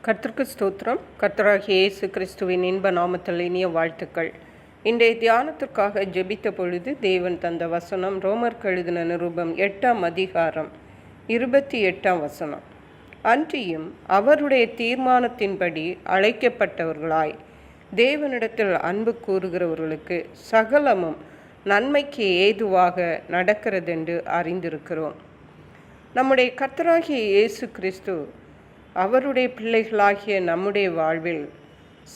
கர்த்தருக்கு ஸ்தோத்திரம். கர்த்தராகிய இயேசு கிறிஸ்துவின் இன்ப நாமத்தில் இனிய வாழ்த்துக்கள். இன்றைய தியானத்திற்காக ஜெபித்த பொழுது தேவன் தந்த வசனம் ரோமருக்கு எழுதின நிருபம் 8ஆம் அதிகாரம் 28ஆம் வசனம். அன்றியும் அவருடைய தீர்மானத்தின்படி அழைக்கப்பட்டவர்களாய் தேவனிடத்தில் அன்பு கூறுகிறவர்களுக்கு சகலமும் நன்மைக்கு ஏதுவாக நடக்கிறதென்று அறிந்திருக்கிறோம். நம்முடைய கர்த்தராகிய இயேசு கிறிஸ்து அவருடைய பிள்ளைகளாகிய நம்முடைய வாழ்வில்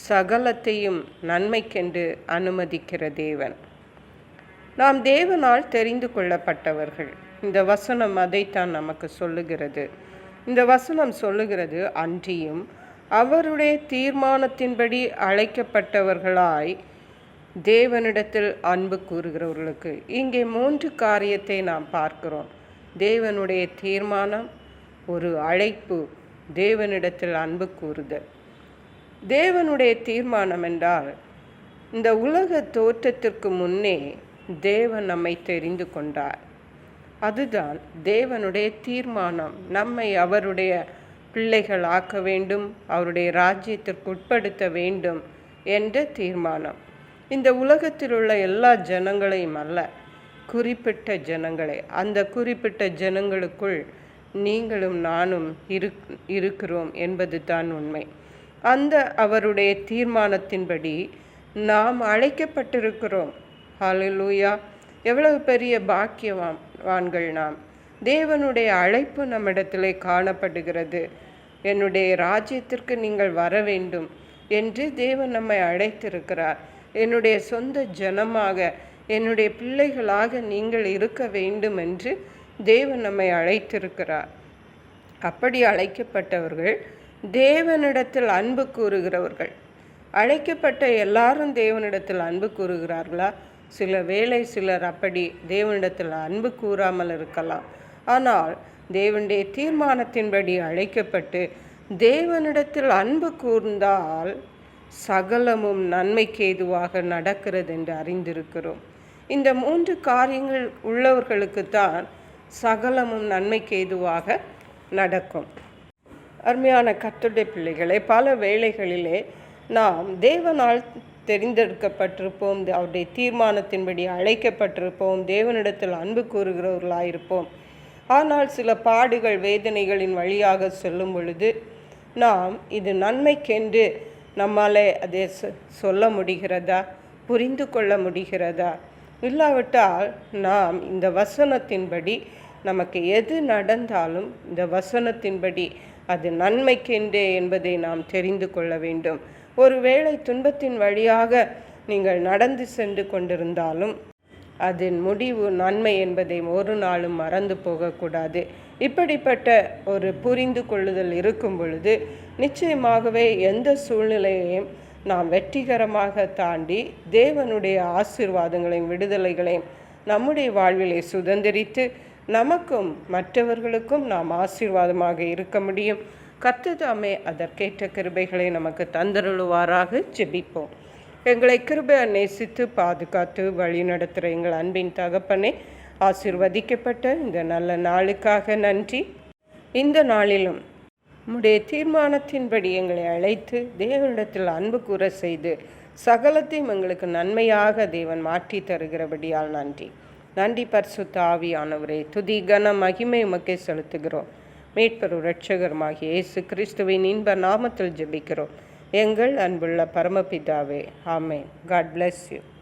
சகலத்தையும் நன்மைக்கென்று அனுமதிக்கிற தேவன். நாம் தேவனால் தெரிந்து கொள்ளப்பட்டவர்கள். இந்த வசனம் அதைத்தான் நமக்கு சொல்லுகிறது. இந்த வசனம் சொல்லுகிறது, அன்றியும் அவருடைய தீர்மானத்தின்படி அழைக்கப்பட்டவர்களாய் தேவனிடத்தில் அன்பு கூறுகிறவர்களுக்கு. இங்கே 3 காரியத்தை நாம் பார்க்கிறோம். தேவனுடைய தீர்மானம், ஒரு அழைப்பு, தேவனிடத்தில் அன்பு கூறுதல். தேவனுடைய தீர்மானம் என்றால், இந்த உலக தோற்றத்திற்கு முன்னே தேவன் நம்மை தெரிந்து கொண்டார். அதுதான் தேவனுடைய தீர்மானம். நம்மை அவருடைய பிள்ளைகள் ஆக்க வேண்டும், அவருடைய ராஜ்யத்திற்கு உட்படுத்த வேண்டும் என்ற தீர்மானம். இந்த உலகத்தில் உள்ள எல்லா ஜனங்களையும் அல்ல, குறிப்பிட்ட ஜனங்களை. அந்த குறிப்பிட்ட ஜனங்களுக்குள் நீங்களும் நானும் இருக்கிறோம் என்பது தான் உண்மை. அந்த அவருடைய தீர்மானத்தின்படி நாம் அழைக்கப்பட்டிருக்கிறோம். ஹல்லேலூயா! எவ்வளவு பெரிய பாக்கியவான்கள் நாம். தேவனுடைய அழைப்பு நம்மிடத்திலே காணப்படுகிறது. என்னுடைய ராஜ்யத்திற்கு நீங்கள் வர வேண்டும் என்று தேவன் நம்மை அழைத்திருக்கிறார். என்னுடைய சொந்த ஜனமாக, என்னுடைய பிள்ளைகளாக நீங்கள் இருக்க வேண்டும் என்று தேவன் நம்மை அழைத்திருக்கிறார். அப்படி அழைக்கப்பட்டவர்கள் தேவனிடத்தில் அன்பு கூறுகிறவர்கள். அழைக்கப்பட்ட எல்லாரும் தேவனிடத்தில் அன்பு கூறுகிறார்களா? சில வேளை சிலர் அப்படி தேவனிடத்தில் அன்பு கூறாமல் இருக்கலாம். ஆனால் தேவனுடைய தீர்மானத்தின்படி அழைக்கப்பட்டு தேவனிடத்தில் அன்பு கூர்ந்தால் சகலமும் நன்மைக்கு ஏதுவாக நடக்கிறது என்று அறிந்திருக்கிறோம். இந்த 3 காரியங்கள் உள்ளவர்களுக்குத்தான் சகலமும் நன்மைக்கு ஏதுவாக நடக்கும். அருமையான கர்த்தருடைய பிள்ளைகளை, பல வேளைகளிலே நாம் தேவனால் தெரிந்தெடுக்கப்பட்டிருப்போம், அவருடைய தீர்மானத்தின்படி அழைக்கப்பட்டிருப்போம், தேவனிடத்தில் அன்பு கூறுகிறவர்களாயிருப்போம். ஆனால் சில பாடுகள், வேதனைகளின் வழியாக செல்லும் பொழுது நாம் இது நன்மைக்கென்று நம்மாலே அதை சொல்ல முடிகிறதா, புரிந்து கொள்ள முடிகிறதா? இல்லாவிட்டால் நாம் இந்த வசனத்தின்படி நமக்கு எது நடந்தாலும் இந்த வசனத்தின்படி அது நன்மைக்கென்றே என்பதை நாம் தெரிந்து கொள்ள வேண்டும். ஒருவேளை துன்பத்தின் வழியாக நீங்கள் நடந்து சென்று கொண்டிருந்தாலும் அதன் முடிவு நன்மை என்பதை ஒரு நாளும் மறந்து போகக்கூடாது. இப்படிப்பட்ட ஒரு புரிந்து கொள்ளுதல் இருக்கும் பொழுது நிச்சயமாகவே எந்த சூழ்நிலையையும் நாம் வெற்றிகரமாக தாண்டி தேவனுடைய ஆசீர்வாதங்களையும் விடுதலைகளையும் நம்முடைய வாழ்விலே சுதந்திரித்து நமக்கும் மற்றவர்களுக்கும் நாம் ஆசீர்வாதமாக இருக்க முடியும். கர்த்தர் தாமே அதற்கேற்ற கிருபைகளை நமக்கு தந்தருளுவாராக. ஜெபிப்போம். எங்களை கிருபையை நேசித்து பாதுகாத்து வழி நடத்துகிற எங்கள் அன்பின் தகப்பனே, ஆசீர்வதிக்கப்பட்ட இந்த நல்ல நாளுக்காக நன்றி. இந்த நாளிலும் உம்முடைய தீர்மானத்தின்படி எங்களை அழைத்து தேவனிடத்தில் அன்பு கூற செய்து சகலத்தையும் எங்களுக்கு நன்மையாக தேவன் மாற்றி தருகிறபடியால் நன்றி. நன்றி பரிசுத்த ஆவியானவரே. துதி கன மகிமை உமக்கே செலுத்துகிறோம். மீட்பரும் இரட்சகருமாகிய இயேசு கிறிஸ்துவின் இன்ப நாமத்தில் ஜெபிக்கிறோம் எங்கள் அன்புள்ள பரமபிதாவே. ஆமென். God bless you.